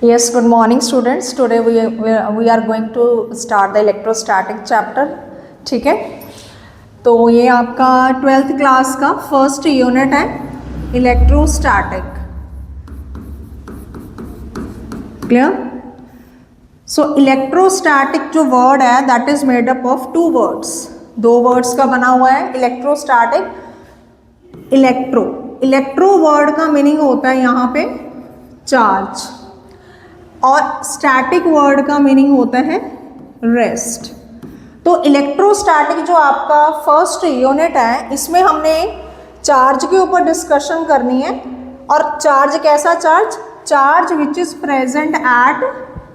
Yes, good morning students. Today we are going to start the electrostatic chapter. ठीक है, तो ये आपका 12th क्लास का फर्स्ट यूनिट है इलेक्ट्रोस्टैटिक. क्लियर? सो इलेक्ट्रोस्टैटिक जो वर्ड है that is made up of two words. दो वर्ड्स का बना हुआ है इलेक्ट्रोस्टैटिक. इलेक्ट्रो वर्ड का मीनिंग होता है यहाँ पे चार्ज, और स्टैटिक वर्ड का मीनिंग होता है रेस्ट. तो इलेक्ट्रोस्टैटिक जो आपका फर्स्ट यूनिट है, इसमें हमने चार्ज के ऊपर डिस्कशन करनी है. और चार्ज कैसा charge? Charge which is present at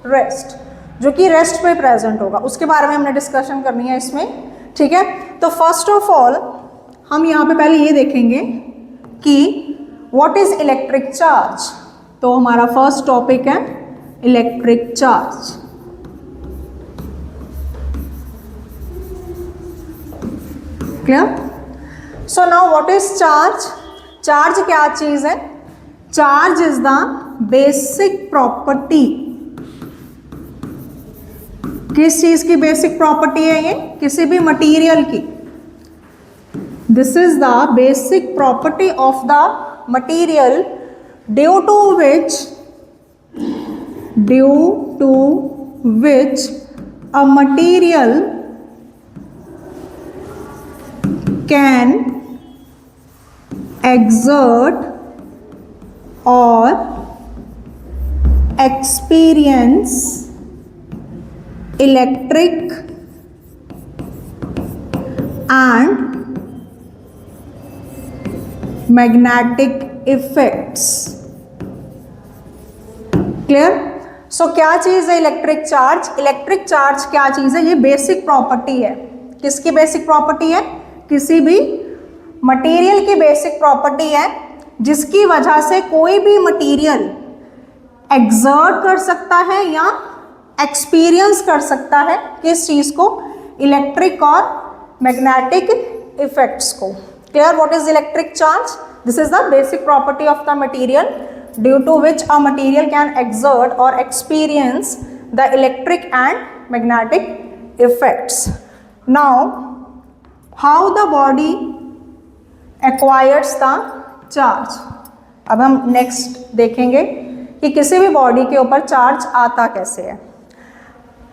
rest, जो कि रेस्ट पे प्रेजेंट होगा, उसके बारे में हमने डिस्कशन करनी है इसमें. ठीक है, तो फर्स्ट ऑफ ऑल हम यहाँ पे पहले ये देखेंगे कि व्हाट इज इलेक्ट्रिक चार्ज. तो हमारा फर्स्ट टॉपिक है electric charge. Clear? So now what is charge? Charge क्या चीज है? Charge is the basic property. किस चीज की बेसिक प्रॉपर्टी है ये? किसी भी मटेरियल की. This is the basic property of the material due to which a material can exert or experience electric and magnetic effects. Clear? So क्या चीज है इलेक्ट्रिक चार्ज? इलेक्ट्रिक चार्ज क्या चीज है? ये बेसिक प्रॉपर्टी है. किसकी बेसिक प्रॉपर्टी है? किसी भी मटेरियल की बेसिक प्रॉपर्टी है, जिसकी वजह से कोई भी मटेरियल एक्सर्ट कर सकता है या एक्सपीरियंस कर सकता है किस चीज को? इलेक्ट्रिक और मैग्नेटिक इफेक्ट्स को. Clear? What is electric charge? This is the basic property of the material due to which a material can exert or experience the electric and magnetic effects. Now, how the body acquires the charge? अब हम next देखेंगे कि किसी भी body के ऊपर charge आता कैसे है.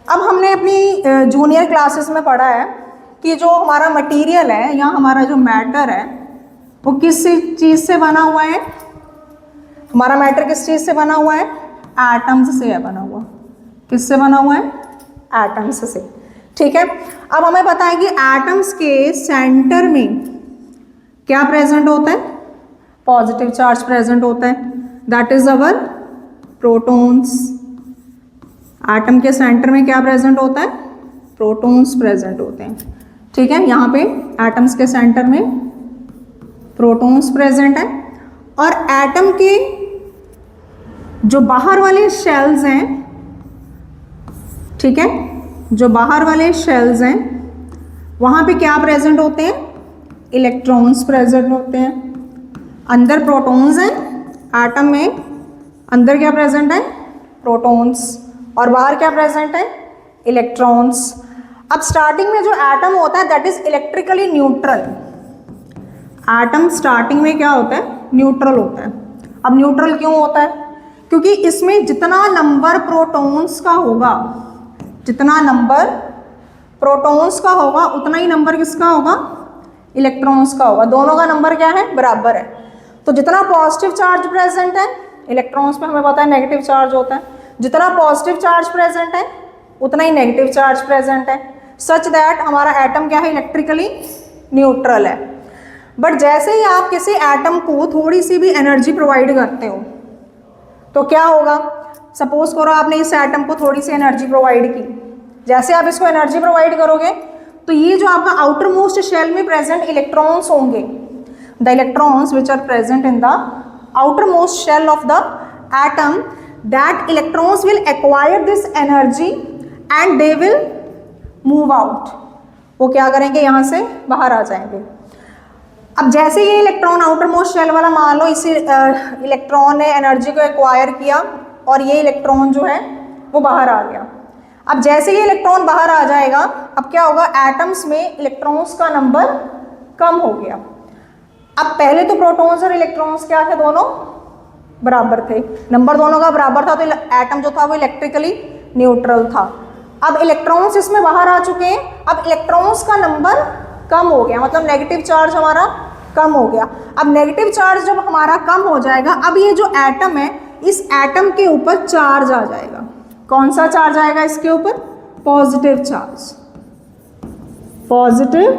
अब हमने अपनी जूनियर क्लासेस में पढ़ा है कि जो हमारा मटेरियल है या हमारा जो मैटर है वो किस चीज़ से बना हुआ है? हमारा मैटर किस चीज़ से बना हुआ है? एटम्स से है बना हुआ. किससे बना हुआ है? एटम्स से. ठीक है, अब हमें पता है कि एटम्स के सेंटर में क्या प्रेजेंट होता है? पॉजिटिव चार्ज प्रेजेंट होता है, that is our protons. Atom के सेंटर में क्या प्रेजेंट होता है? प्रोटॉन्स प्रेजेंट होते हैं. ठीक है, यहाँ पे एटम्स के सेंटर में प्रोटॉन्स प्रेजेंट है. और एटम के जो बाहर वाले शेल्स हैं, ठीक है, जो बाहर वाले शेल्स हैं वहाँ पे क्या प्रेजेंट होते हैं? इलेक्ट्रॉन्स प्रेजेंट होते हैं. अंदर प्रोटॉन्स हैं एटम में, अंदर क्या प्रेजेंट है? प्रोटॉन्स. और बाहर क्या प्रेजेंट है? इलेक्ट्रॉन्स. अब स्टार्टिंग में जो एटम होता है that is electrically neutral. Atom starting में क्या होता है? न्यूट्रल होता है. अब न्यूट्रल क्यों होता है? क्योंकि इसमें जितना नंबर प्रोटॉन्स का होगा, जितना नंबर प्रोटॉन्स का होगा उतना ही नंबर किसका होगा? इलेक्ट्रॉन्स का होगा. दोनों का नंबर क्या है? बराबर है. तो जितना पॉजिटिव चार्ज प्रेजेंट है, इलेक्ट्रॉन्स में हमें पता है नेगेटिव चार्ज होता है, जितना पॉजिटिव चार्ज प्रेजेंट है उतना ही नेगेटिव चार्ज प्रेजेंट है, सच दैट हमारा एटम क्या है? इलेक्ट्रिकली न्यूट्रल है. बट जैसे ही आप किसी एटम को थोड़ी सी भी एनर्जी प्रोवाइड करते हो तो क्या होगा? सपोज करो आपने इस एटम को थोड़ी सी एनर्जी प्रोवाइड की. जैसे आप इसको एनर्जी प्रोवाइड करोगे तो ये जो आपका आउटर मोस्ट शेल में प्रेजेंट इलेक्ट्रॉन्स होंगे, the electrons which are present in the outermost shell of the atom, that electrons will acquire this energy and they will move out. वो क्या करेंगे? यहाँ से बाहर आ जाएंगे. अब जैसे ये इलेक्ट्रॉन आउटर मोस्ट शेल वाला मान लो इसी इलेक्ट्रॉन ने एनर्जी को एक्वायर किया और ये इलेक्ट्रॉन जो है वो बाहर आ गया। अब जैसे ये इलेक्ट्रॉन बाहर आ जाएगा, अब क्या होगा, एटम्स में इलेक्ट्रॉन्स का नंबर कम हो गया। अब पहले तो प्रोटॉन्स और इलेक्ट्रॉन्स क्या थे, दोनों बराबर थे, नंबर दोनों का बराबर था, तो एटम जो था वो इलेक्ट्रिकली न्यूट्रल था। अब इलेक्ट्रॉन्स इसमें बाहर आ चुके हैं, अब इलेक्ट्रॉन्स का नंबर कम हो गया, मतलब नेगेटिव चार्ज हमारा कम हो गया। अब नेगेटिव चार्ज जब हमारा कम हो जाएगा, अब ये जो एटम है, इस एटम के ऊपर चार्ज आ जाएगा। कौन सा चार्ज आएगा इसके ऊपर, पॉजिटिव चार्ज, पॉजिटिव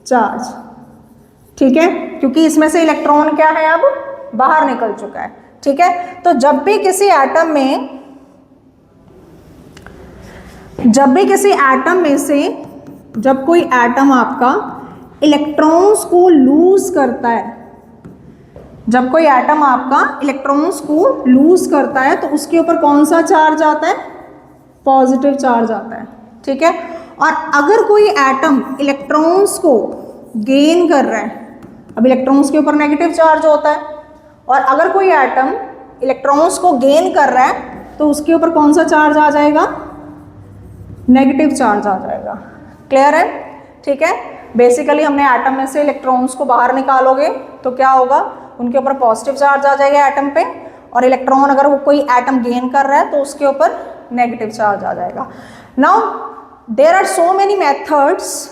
चार्ज, ठीक है, क्योंकि इसमें से इलेक्ट्रॉन क्या है, अब बाहर निकल चुका है, ठीक है। तो जब भी किसी एटम में से जब कोई एटम आपका इलेक्ट्रॉन्स को लूज करता है, जब कोई एटम आपका इलेक्ट्रॉन्स को लूज करता है, तो उसके ऊपर कौन सा चार्ज आता है, पॉजिटिव चार्ज आता है, ठीक है। और अगर कोई एटम इलेक्ट्रॉन्स को गेन कर रहा है, अब इलेक्ट्रॉन्स के ऊपर नेगेटिव चार्ज होता है, और अगर कोई एटम इलेक्ट्रॉन्स को गेन कर रहा है, तो उसके ऊपर कौन सा चार्ज आ जाएगा, नेगेटिव चार्ज आ जाएगा। क्लियर है, ठीक है। बेसिकली हमने एटम में से इलेक्ट्रॉन्स को बाहर निकालोगे तो क्या होगा, उनके ऊपर पॉजिटिव चार्ज आ जाएगा एटम पे, और इलेक्ट्रॉन अगर वो कोई एटम गेन कर रहा है तो उसके ऊपर नेगेटिव चार्ज आ जाएगा। Now there are so many methods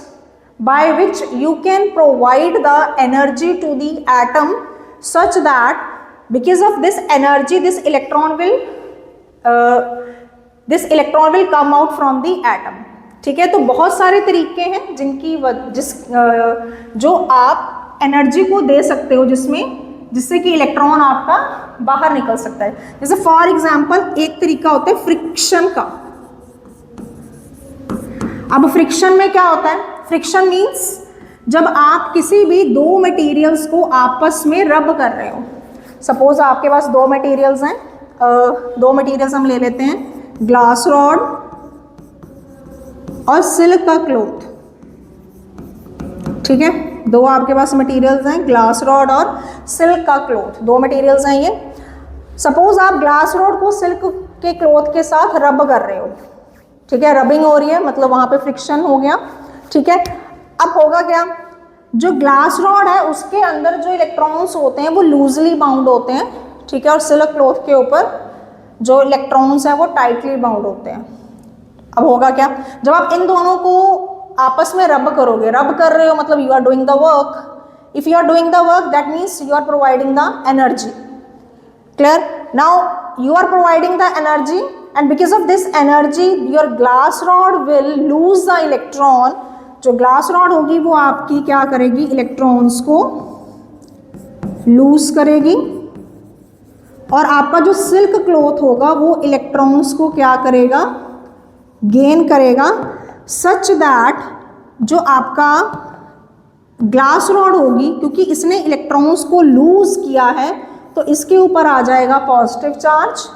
by which you can provide the energy to the atom such that because of this energy this electron will come out from the atom, ठीक है। तो बहुत सारे तरीके हैं जो आप एनर्जी को दे सकते हो, जिससे कि इलेक्ट्रॉन आपका बाहर निकल सकता है। जैसे फॉर एग्जांपल एक तरीका होता है फ्रिक्शन का। अब फ्रिक्शन में क्या होता है, फ्रिक्शन मीन्स जब आप किसी भी दो मटेरियल्स को आपस में रब कर रहे हो। सपोज आपके पास दो मटेरियल्स हैं, दो मटेरियल्स हम ले लेते हैं, ग्लास रॉड और सिल्क का क्लॉथ, ठीक है। दो आपके पास मटेरियल्स हैं, ग्लास रॉड और सिल्क का क्लॉथ, दो मटेरियल्स हैं ये। सपोज आप ग्लास रॉड को सिल्क के क्लॉथ के साथ रब कर रहे हो, ठीक है, रबिंग हो रही है, मतलब वहां पे फ्रिक्शन हो गया, ठीक है। अब होगा क्या, जो ग्लास रॉड है उसके अंदर जो इलेक्ट्रॉन्स होते हैं वो लूजली बाउंड होते हैं, ठीक है, और सिल्क क्लॉथ के ऊपर जो इलेक्ट्रॉन्स हैं वो टाइटली बाउंड होते हैं। अब होगा क्या, जब आप इन दोनों को आपस में रब करोगे, रब कर रहे हो मतलब you are doing the work. If you are doing the work that means you are providing the energy. Clear, now you are providing the energy and because of this energy your glass rod will lose the electron. जो glass rod होगी वो आपकी क्या करेगी, electrons को loose करेगी, और आपका जो सिल्क क्लॉथ होगा वो इलेक्ट्रॉन्स को क्या करेगा, गेन करेगा, सच दैट जो आपका ग्लास रॉड होगी, क्योंकि इसने इलेक्ट्रॉन्स को लूज किया है तो इसके ऊपर आ जाएगा पॉजिटिव चार्ज,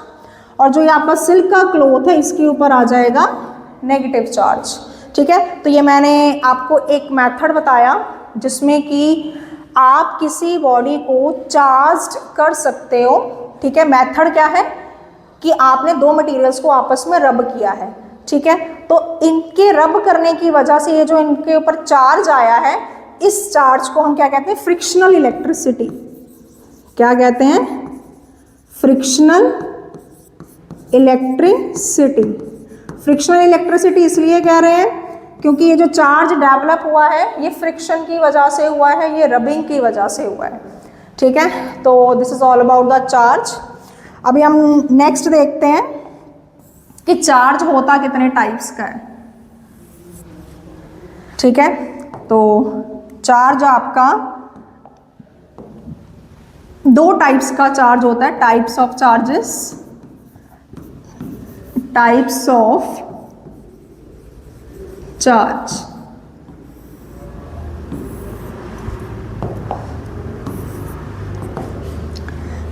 और जो ये आपका सिल्क का क्लॉथ है इसके ऊपर आ जाएगा नेगेटिव चार्ज, ठीक है। तो ये मैंने आपको एक मेथड बताया जिसमें कि आप किसी बॉडी को चार्ज कर सकते हो, ठीक है। मेथड क्या है कि आपने दो मटेरियल्स को आपस में रब किया है, ठीक है। तो इनके रब करने की वजह से ये जो इनके ऊपर चार्ज आया है, इस चार्ज को हम क्या कहते हैं, फ्रिक्शनल इलेक्ट्रिसिटी। क्या कहते हैं, फ्रिक्शनल इलेक्ट्रिसिटी। फ्रिक्शनल इलेक्ट्रिसिटी इसलिए कह रहे हैं क्योंकि ये जो चार्ज डेवलप हुआ है ये फ्रिक्शन की वजह से हुआ है, ये रबिंग की वजह से हुआ है, ठीक है। तो this is all about the charge. अभी हम नेक्स्ट देखते हैं कि चार्ज होता कितने टाइप्स का है, ठीक है। तो चार्ज आपका दो टाइप्स का चार्ज होता है, types of charges, types of charge.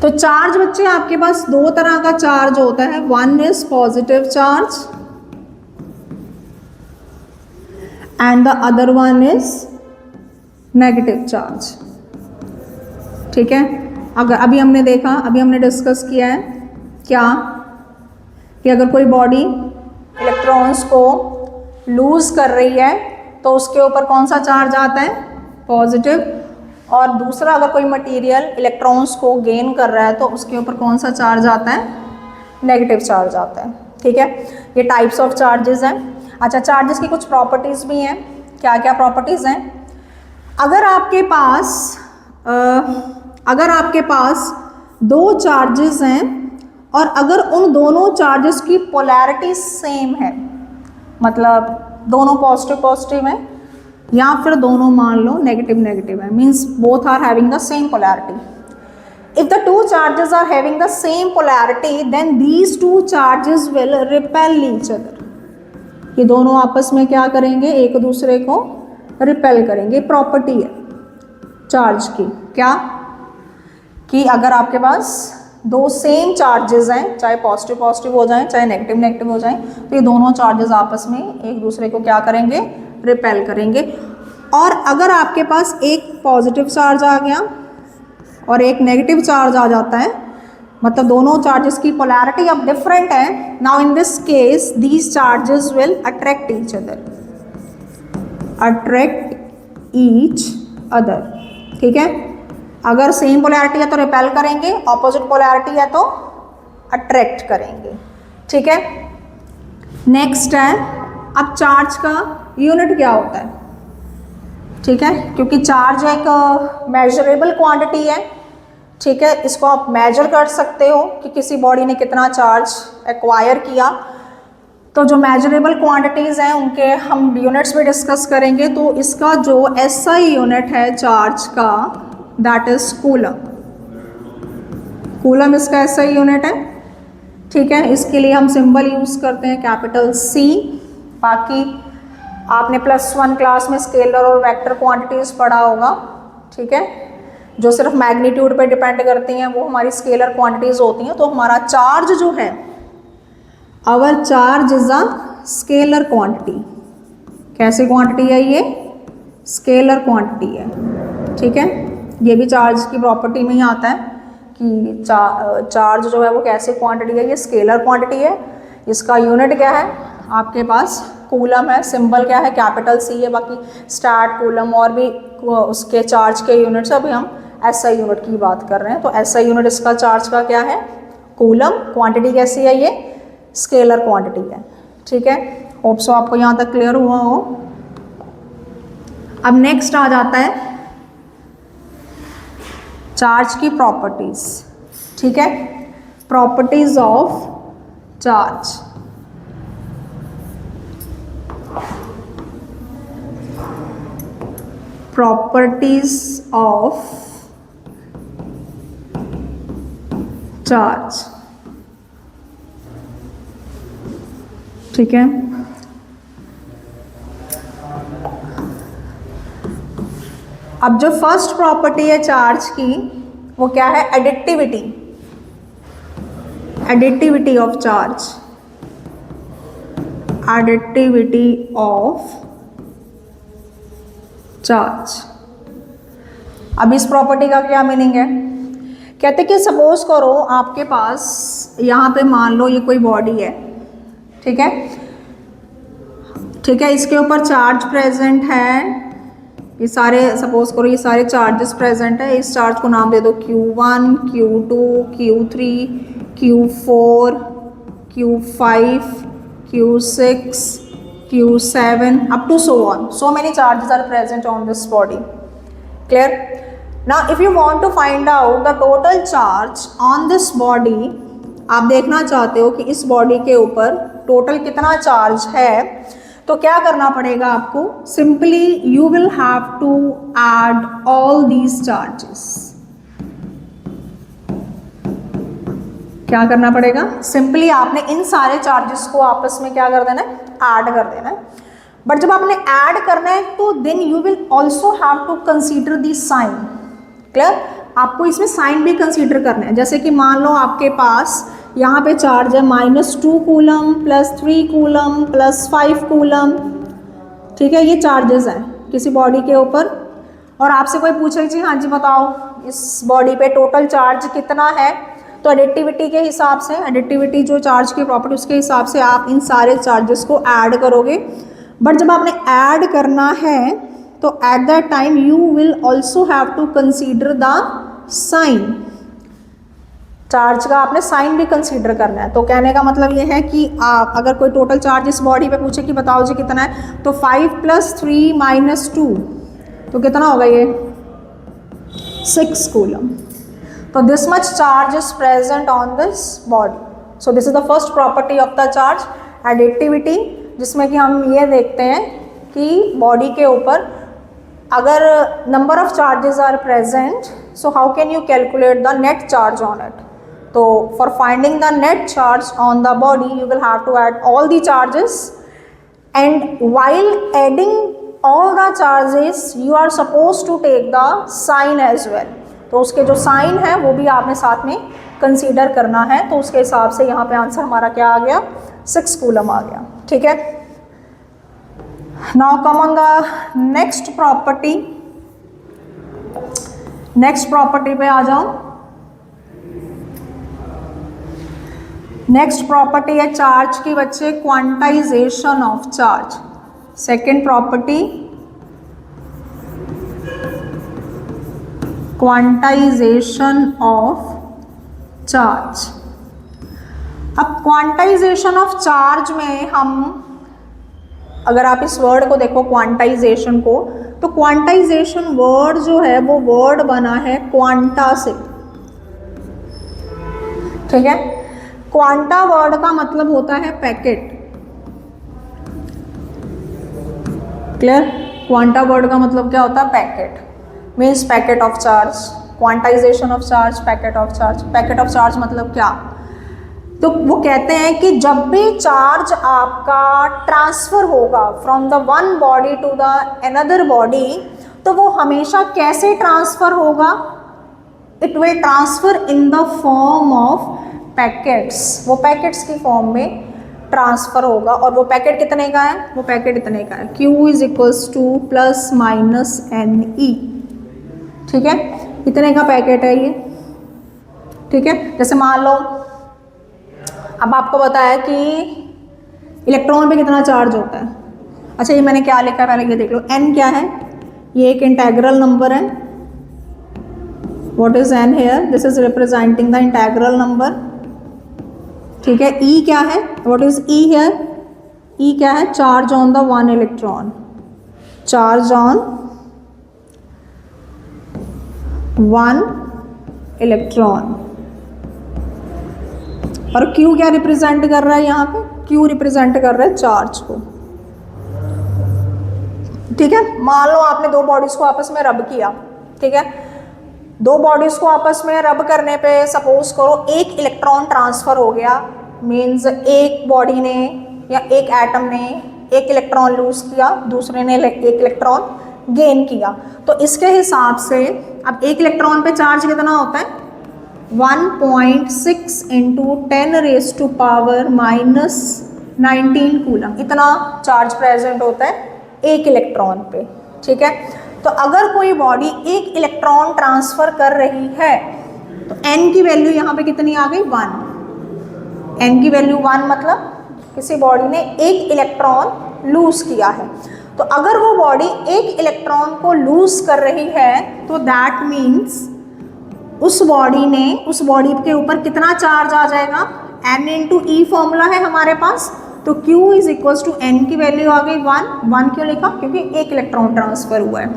तो चार्ज बच्चे आपके पास दो तरह का चार्ज होता है, one is positive charge and the other one is negative charge, ठीक है। अगर अभी हमने देखा, अभी हमने डिस्कस किया है क्या, कि अगर कोई बॉडी इलेक्ट्रॉन्स को लूज़ कर रही है तो उसके ऊपर कौन सा चार्ज आता है, पॉजिटिव, और दूसरा अगर कोई मटेरियल इलेक्ट्रॉन्स को गेन कर रहा है तो उसके ऊपर कौन सा चार्ज आता है, नेगेटिव चार्ज आता है। ठीक है, ये टाइप्स ऑफ चार्जेस हैं। अच्छा, चार्जेस की कुछ प्रॉपर्टीज़ भी हैं। क्या क्या प्रॉपर्टीज़ हैं? अगर आपके पास दो चार्जेस हैं और अगर उन दोनों चार्जेस की पोलैरिटी सेम है, मतलब दोनों पॉजिटिव पॉजिटिव हैं या फिर दोनों मान लो नेगेटिव नेगेटिव है, means both are having the same polarity. If the two charges are having the same polarity, then these two charges will repel each other. ये दोनों आपस में क्या करेंगे, एक दूसरे को रिपेल करेंगे। प्रॉपर्टी है चार्ज की, क्या कि अगर आपके पास दो सेम चार्जेस हैं, चाहे पॉजिटिव पॉजिटिव हो जाएं चाहे नेगेटिव नेगेटिव हो जाएं, तो ये दोनों चार्जेस आपस में एक दूसरे को क्या करेंगे, रिपेल करेंगे। और अगर आपके पास एक पॉजिटिव चार्ज आ गया और एक नेगेटिव चार्ज आ जाता है, मतलब दोनों चार्जेस की पोलैरिटी अब डिफरेंट है, now in this case these charges will attract each other. ठीक है, अगर सेम पोलैरिटी है तो रिपेल करेंगे, ऑपोजिट पोलैरिटी है तो अट्रैक्ट करेंगे। ठीक है, नेक्स्ट है, अब चार्ज का यूनिट क्या होता है। ठीक है, क्योंकि चार्ज एक मेजरेबल क्वांटिटी है। ठीक है, इसको आप मेजर कर सकते हो कि किसी बॉडी ने कितना चार्ज एक्वायर किया। तो जो मेजरेबल क्वांटिटीज़ हैं उनके हम यूनिट्स भी डिस्कस करेंगे। तो इसका जो एसआई यूनिट है चार्ज का, दैट इज कूलम। कूलम इसका एसआई यूनिट है। ठीक है, इसके लिए हम सिंबल यूज़ करते हैं कैपिटल C। बाकी आपने +1 क्लास में स्केलर और वेक्टर क्वांटिटीज़ पढ़ा होगा। ठीक है, जो सिर्फ मैग्नीट्यूड पे डिपेंड करती हैं वो हमारी स्केलर क्वांटिटीज़ होती हैं। तो हमारा चार्ज जो है, our charge is a scalar quantity. कैसी क्वांटिटी है ये, स्केलर क्वांटिटी है। ठीक है, ये भी चार्ज की प्रॉपर्टी में ही आता है कि चार्ज जो है वो कैसी क्वांटिटी है, ये स्केलर क्वांटिटी है। इसका यूनिट क्या है, आपके पास कूलम है, सिंबल क्या है, कैपिटल C है। बाकी स्टार्ट, कूलम और भी उसके चार्ज के यूनिट्स, अभी हम SI यूनिट की बात कर रहे हैं। तो SI यूनिट इसका चार्ज का क्या है, कूलम। क्वांटिटी कैसी है, ये स्केलर क्वांटिटी है। ठीक है, होप सो आपको यहाँ तक क्लियर हुआ हो। अब नेक्स्ट आ जाता है चार्ज की प्रॉपर्टीज। ठीक है, properties of charge. Properties of charge. ठीक है, अब जो फर्स्ट प्रॉपर्टी है चार्ज की वो क्या है, additivity. Additivity of charge, additivity of charge. अब इस प्रॉपर्टी का क्या मीनिंग है, कहते कि सपोज करो आपके पास यहाँ पे मान लो ये कोई बॉडी है। ठीक है, ठीक है, इसके ऊपर चार्ज प्रेजेंट है। ये सारे सपोज करो ये सारे चार्जेस प्रेजेंट है। इस चार्ज को नाम दे दो Q1, Q2, Q3, Q4, Q5, Q6, Q7 up to so on. So many charges are present on this body. Clear? Now if you want to find out the total charge on this body, आप देखना चाहते हो कि इस body के ऊपर total कितना charge है, तो क्या करना पड़ेगा आपको, simply you will have to add all these charges. क्या करना पड़ेगा, सिंपली आपने इन सारे चार्जेस को आपस में क्या कर देना है, ऐड कर देना है। बट जब आपने ऐड करना है तो then you will also have to consider the sign. Clear, आपको इसमें साइन भी कंसीडर करना है। जैसे कि मान लो आपके पास यहाँ पे चार्ज है -2 कूलम +3 कूलम +5 कूलम। ठीक है, ये चार्जेस हैं किसी बॉडी के ऊपर, और आपसे कोई पूछे जी हाँ जी बताओ इस बॉडी पे टोटल चार्ज कितना है, तो एडिटिविटी के हिसाब से, एडिटिविटी जो चार्ज की प्रॉपर्टी उसके हिसाब से आप इन सारे चार्जेस को ऐड करोगे। बट जब आपने ऐड करना है तो at that time you will also have to consider the sign. Charge का आपने साइन भी कंसीडर करना है। तो कहने का मतलब ये है कि आप अगर कोई टोटल चार्ज इस बॉडी पे पूछे कि बताओ जी कितना है, तो 5 + 3 - 2 तो कितना होगा ये 6 कूलम। तो this much charge is present on this body. So this is the first property of the charge, additivity, जिसमें कि हम ये देखते हैं कि बॉडी के ऊपर अगर number of charges are present, so how can you calculate the net charge on it. तो for finding the net charge on the body you will have to add all the charges, and while adding all the charges you are supposed to take the sign as well। तो उसके जो sign है वो भी आपने साथ में consider करना है। तो उसके हिसाब से यहाँ पे आंसर हमारा क्या आ गया 6 कूलम आ गया। ठीक है, now come on the next property. Next property पे आ जाओ। नेक्स्ट प्रॉपर्टी है चार्ज की बच्चे quantization of charge. Second property quantization of charge. अब क्वांटाइजेशन ऑफ चार्ज में हम, अगर आप इस वर्ड को देखो क्वांटाइजेशन को, तो क्वांटाइजेशन वर्ड जो है वो वर्ड बना है क्वांटा से। ठीक है, क्वांटा वर्ड का मतलब होता है पैकेट। क्लियर, क्वांटा वर्ड का मतलब क्या होता है packet, means packet of charge. Quantization of charge, packet of charge. Packet of charge मतलब क्या, तो वो कहते हैं कि जब भी चार्ज आपका ट्रांसफर होगा from the one body to the another body, तो वो हमेशा कैसे ट्रांसफर होगा, it will transfer in the form of packets. वो पैकेट्स की फॉर्म में ट्रांसफर होगा। और वो पैकेट कितने का है, वो पैकेट इतने का है, Q = ±NE। ठीक है, इतने का पैकेट है ये। ठीक है, जैसे मान लो अब आपको बताया कि इलेक्ट्रॉन पे कितना चार्ज होता है। अच्छा, ये मैंने क्या लिखा है पहले ये देख लो। N क्या है, ये एक इंटेग्रल नंबर है। What is N here, this is representing the integral number. ठीक है, E क्या है, what is E here, E क्या है, charge on the one electron, charge on one electron. और Q क्या रिप्रेजेंट कर रहा है यहाँ पे, Q रिप्रेजेंट कर रहा है चार्ज को। ठीक है, मान लो आपने दो बॉडीज को आपस में रब किया। ठीक है, दो बॉडीज को आपस में रब करने पे सपोज करो एक इलेक्ट्रॉन ट्रांसफर हो गया, मीन्स एक बॉडी ने या एक एटम ने एक इलेक्ट्रॉन लूज किया, दूसरे ने एक इलेक्ट्रॉन गेन किया। तो इसके हिसाब से अब एक इलेक्ट्रॉन पे चार्ज कितना होता है, 1.6 × 10⁻⁻19 कूलम, इतना चार्ज प्रेजेंट होता है एक इलेक्ट्रॉन पे। ठीक है, तो अगर कोई बॉडी एक इलेक्ट्रॉन ट्रांसफर कर रही है तो n की वैल्यू यहाँ पे कितनी आ गई 1। n की वैल्यू 1 मतलब किसी बॉडी ने एक इलेक्ट्रॉन लूज किया है। तो अगर वो बॉडी एक इलेक्ट्रॉन को लूज कर रही है तो दैट मीन्स उस बॉडी के ऊपर कितना चार्ज आ जाएगा, n × E फॉर्मूला है हमारे पास। तो Q = n की वैल्यू आ गई 1 क्यों लिखा, क्योंकि एक इलेक्ट्रॉन ट्रांसफर हुआ है,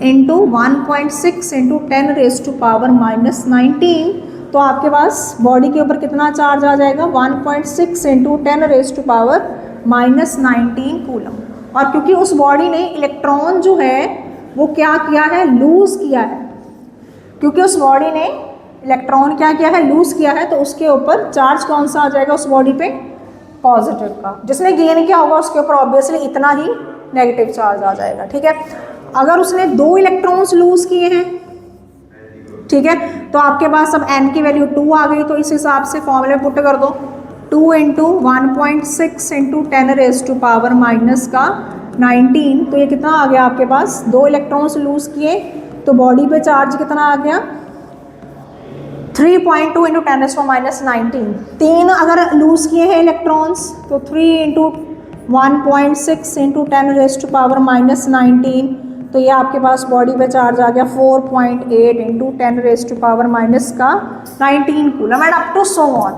इंटू 1.6 × 10⁻⁻19। तो आपके पास बॉडी के ऊपर कितना चार्ज आ जाएगा, 1.6 × 10⁻⁻19 कूलम। और क्योंकि उस बॉडी ने इलेक्ट्रॉन जो है वो क्या किया है, लूज किया है, क्योंकि उस बॉडी ने इलेक्ट्रॉन क्या किया है, लूज किया है, तो उसके ऊपर चार्ज कौन सा आ जाएगा उस बॉडी पे, पॉजिटिव का। जिसने गेन किया होगा उसके ऊपर ऑब्वियसली इतना ही नेगेटिव चार्ज आ जाएगा। ठीक है, अगर उसने 2 इलेक्ट्रॉन्स लूज किए हैं, ठीक है, तो आपके पास अब n की वैल्यू 2 आ गई। तो इस हिसाब से फॉर्मूले पुट कर दो, 2 × 1.6 × 10⁻⁻19। तो ये कितना आ गया आपके पास, 2 इलेक्ट्रॉन्स लूज किए तो बॉडी पे चार्ज कितना आ गया, 3.2 इंटू 10⁻⁻⁹ 3 अगर लूज किए हैं इलेक्ट्रॉन्स तो 3 इंटू 1.6 इंटू 10⁻⁻⁹, तो ये आपके पास बॉडी पे चार्ज आ गया 4.8 into 10⁻⁻⁹ coulomb and up to so on.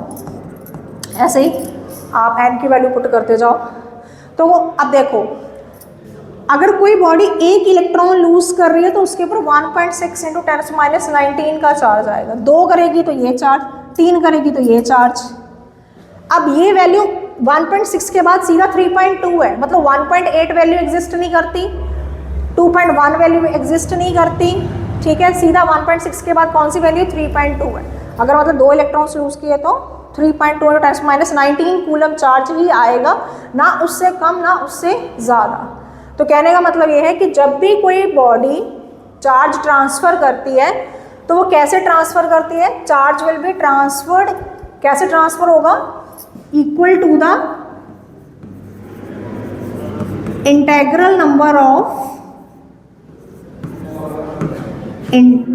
ऐसे ही आप n की वैल्यू पुट करते जाओ। तो अब देखो, अगर कोई बॉडी एक इलेक्ट्रॉन लूज कर रही है तो उसके ऊपर 1.6 इंटू 10⁻⁹ का चार्ज आएगा। 2 करेगी तो ये चार्ज, 3 करेगी तो ये चार्ज। अब ये वैल्यू 1.6 के बाद सीधा 3.2 है, मतलब 1.8 वैल्यू एग्जिस्ट नहीं करती, 2.1 वैल्यू एग्जिस्ट नहीं करती, ठीक है। सीधा 1.6 के बाद कौन सी वैल्यू 3.2 है। अगर मतलब 2 इलेक्ट्रॉन्स लूज किए तो 3.2 इंटू 10⁻⁹ कूलम चार्ज ही आएगा, ना उससे कम ना उससे ज़्यादा। तो कहने का मतलब ये है कि जब भी कोई बॉडी चार्ज ट्रांसफ़र करती है तो वो कैसे ट्रांसफ़र करती है, चार्ज विल बी ट्रांसफर्ड, कैसे ट्रांसफ़र होगा, equal to the integral number of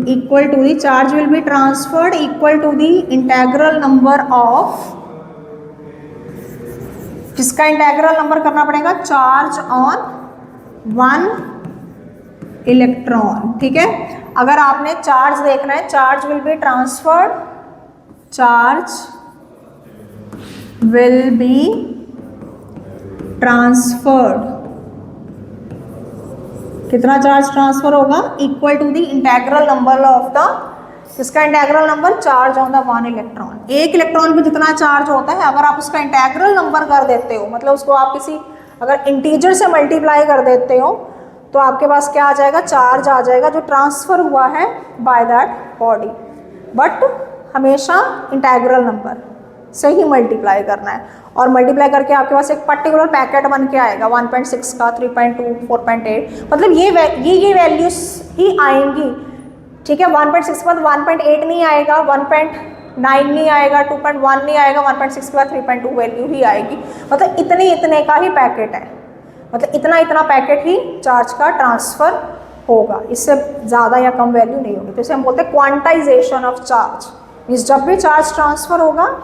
equal to the charge will be transferred equal to the integral number of, किसका इंटेग्रल नंबर करना पड़ेगा, चार्ज ऑन 1 इलेक्ट्रॉन, ठीक है। अगर आपने चार्ज देखना है, charge will be transferred, charge will be transferred, कितना चार्ज ट्रांसफर होगा, equal to the integral number of the, इसका integral number charge on the 1 electron. एक इलेक्ट्रॉन पे जितना चार्ज होता है अगर आप उसका इंटेग्रल नंबर कर देते हो, मतलब उसको आप किसी अगर इंटीजर से मल्टीप्लाई कर देते हो तो आपके पास क्या आ जाएगा, चार्ज आ जाएगा जो ट्रांसफर हुआ है बाय दैट बॉडी। बट हमेशा इंटेग्रल नंबर से ही मल्टीप्लाई करना है, और मल्टीप्लाई करके आपके पास एक पर्टिकुलर पैकेट बन के आएगा 1.6 का, 3.2, 4.8, मतलब ये वैल्यूज ही आएंगी, ठीक है। 1.6 के बाद 1.8 नहीं आएगा, 1.9 नहीं आएगा, 2.1 नहीं आएगा, 1.6 के बाद 3.2 वैल्यू ही आएगी। मतलब इतने का ही पैकेट है, मतलब इतना पैकेट ही चार्ज का ट्रांसफ़र होगा, इससे ज़्यादा या कम वैल्यू नहीं होगी। तो इसे हम बोलते हैं क्वांटाइजेशन ऑफ चार्ज, मीन्स जब भी चार्ज ट्रांसफ़र होगा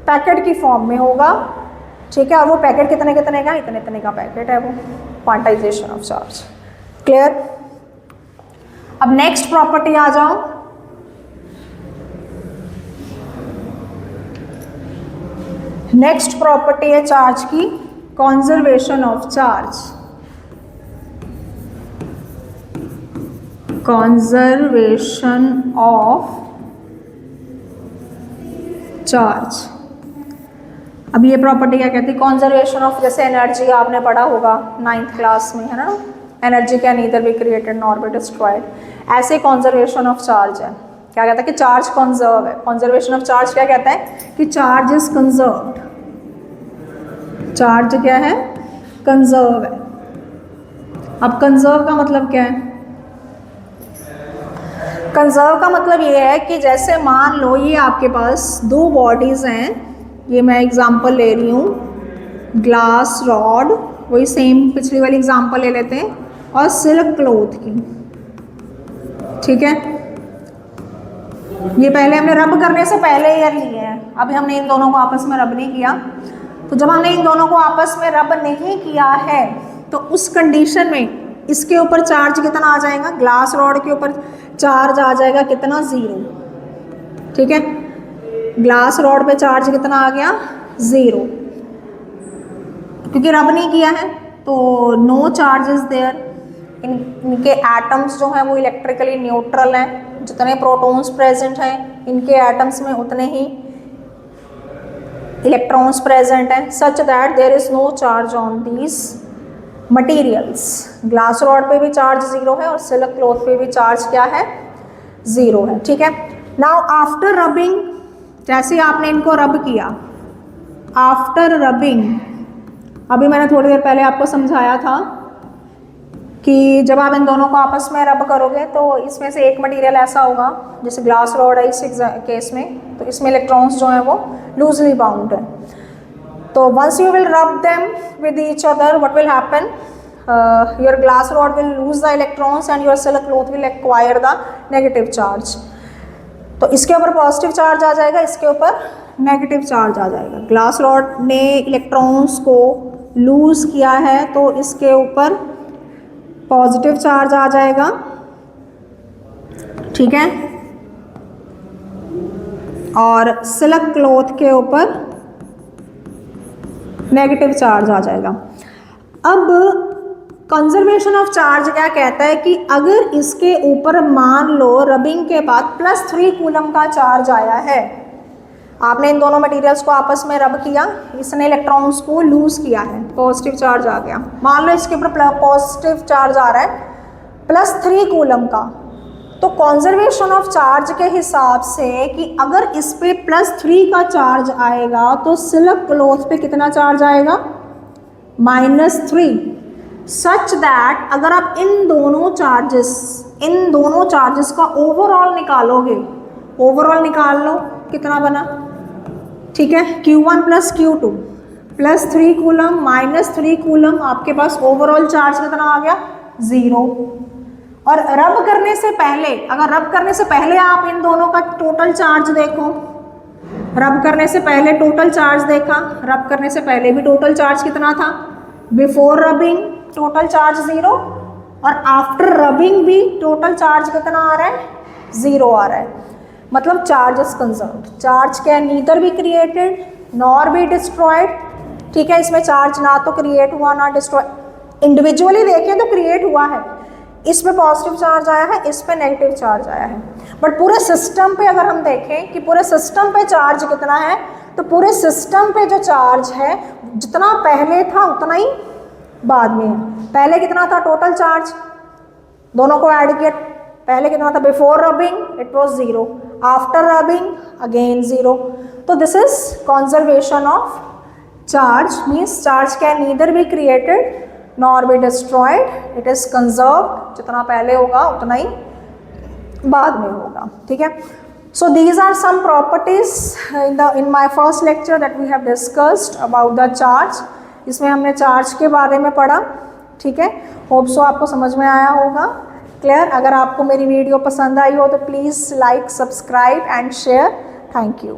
पैकेट की फॉर्म में होगा, ठीक है। और वो पैकेट कितने का, इतने का पैकेट है वो, क्वांटाइजेशन ऑफ चार्ज। क्लियर। अब नेक्स्ट प्रॉपर्टी आ जाओ, नेक्स्ट प्रॉपर्टी है चार्ज की conservation of charge, conservation of charge. अब ये प्रॉपर्टी क्या कहती है, कंजर्वेशन ऑफ, जैसे एनर्जी आपने पढ़ा होगा 9th क्लास में, है ना, energy can neither be created nor be destroyed. ऐसे कंजर्वेशन ऑफ चार्ज है, क्या कहता है कि चार्ज कंजर्व है। कंजर्वेशन ऑफ चार्ज क्या कहता है कि चार्ज इज कंजर्व्ड, चार्ज क्या है, कंजर्व है। अब कंजर्व का मतलब क्या है, कंजर्व का मतलब ये है कि जैसे मान लो ये आपके पास 2 बॉडीज़ हैं, ये मैं एग्जांपल ले रही हूँ, ग्लास रॉड, वही सेम पिछली वाली एग्जांपल ले लेते हैं, और सिल्क क्लॉथ की, ठीक है। ये पहले हमने रब करने से पहले ये लिए हैं, अभी हमने इन दोनों को आपस में रब नहीं किया। तो जब हमने इन दोनों को आपस में रब नहीं किया है तो उस कंडीशन में इसके ऊपर चार्ज कितना आ जाएगा, ग्लास रॉड के ऊपर चार्ज आ जाएगा कितना, 0, ठीक है। ग्लास रॉड पे चार्ज कितना आ गया, 0, क्योंकि रब नहीं किया है तो नो चार्ज इज देयर। इनके एटम्स जो हैं वो इलेक्ट्रिकली न्यूट्रल हैं, जितने प्रोटॉन्स प्रेजेंट हैं इनके एटम्स में उतने ही इलेक्ट्रॉन्स प्रेजेंट हैं, such that there is no charge on these materials. Glass rod पे भी चार्ज 0 है और सिल्क क्लॉथ पे भी चार्ज क्या है, 0 है, ठीक है। नाउ आफ्टर रबिंग, जैसे आपने इनको रब किया, आफ्टर रबिंग, अभी मैंने थोड़ी देर पहले आपको समझाया था कि जब आप इन दोनों को आपस में रब करोगे तो इसमें से एक मटेरियल ऐसा होगा, जैसे ग्लास रॉड है इस केस में, तो इसमें इलेक्ट्रॉन्स जो हैं वो लूजली बाउंड है। तो once you will rub them with each other, what will happen, your glass rod will lose the electrons and your silk cloth will acquire the negative charge. तो इसके ऊपर पॉजिटिव चार्ज आ जाएगा, इसके ऊपर negative charge आ जाएगा। Glass rod ने इलेक्ट्रॉन्स को लूज किया है तो इसके ऊपर पॉजिटिव चार्ज आ जाएगा, ठीक है, और सिल्क क्लॉथ के ऊपर नेगेटिव चार्ज आ जाएगा। अब कंजर्वेशन ऑफ चार्ज क्या कहता है कि अगर इसके ऊपर मान लो रबिंग के बाद +3 कूलम का चार्ज आया है, आपने इन दोनों मटेरियल्स को आपस में रब किया, इसने इलेक्ट्रॉन्स को लूज किया है, पॉजिटिव चार्ज आ गया। मान लो इसके ऊपर पॉजिटिव चार्ज आ रहा है +3 कूलम का, तो कंजर्वेशन ऑफ चार्ज के हिसाब से कि अगर इस पे +3 का चार्ज आएगा तो सिल्क क्लॉथ पे कितना चार्ज आएगा, -3, सच दैट अगर आप इन दोनों चार्जेस का ओवरऑल निकालोगे, ओवरऑल निकाल लो कितना बना, ठीक है, Q1 + Q2 +3 कूलम -3 कूलम, आपके पास ओवरऑल चार्ज कितना आ गया, 0। और रब करने से पहले, अगर रब करने से पहले आप इन दोनों का टोटल चार्ज देखो, रब करने से पहले टोटल चार्ज देखा, रब करने से पहले भी टोटल चार्ज कितना था, बिफोर रबिंग टोटल चार्ज 0 और आफ्टर रबिंग भी टोटल चार्ज कितना आ रहा है, 0 आ रहा है। मतलब charge is conserved, charge can neither be created nor be destroyed, ठीक है, इसमें चार्ज ना तो क्रिएट हुआ ना डिस्ट्रॉय, इंडिविजुअली देखें तो क्रिएट हुआ है, इस पे पॉजिटिव चार्ज आया है, इस पे नेगेटिव चार्ज आया है, बट पूरे सिस्टम पे अगर हम देखें कि पूरे सिस्टम पे चार्ज कितना है, तो पूरे सिस्टम पे जो चार्ज है जितना पहले था उतना ही बाद में है। पहले कितना था टोटल चार्ज, दोनों को ऐड किया, पहले कितना था, before rubbing it was 0, after rubbing again 0। तो this is conservation of charge, means charge can neither be created nor be destroyed, it is conserved, जितना पहले होगा उतना ही बाद में होगा, ठीक है। So these are some properties in my first lecture that we have discussed about the charge. इसमें हमने चार्ज के बारे में पढ़ा, ठीक है, होप सो आपको समझ में आया होगा, क्लियर। अगर आपको मेरी वीडियो पसंद आई हो तो please like, subscribe and share. Thank you.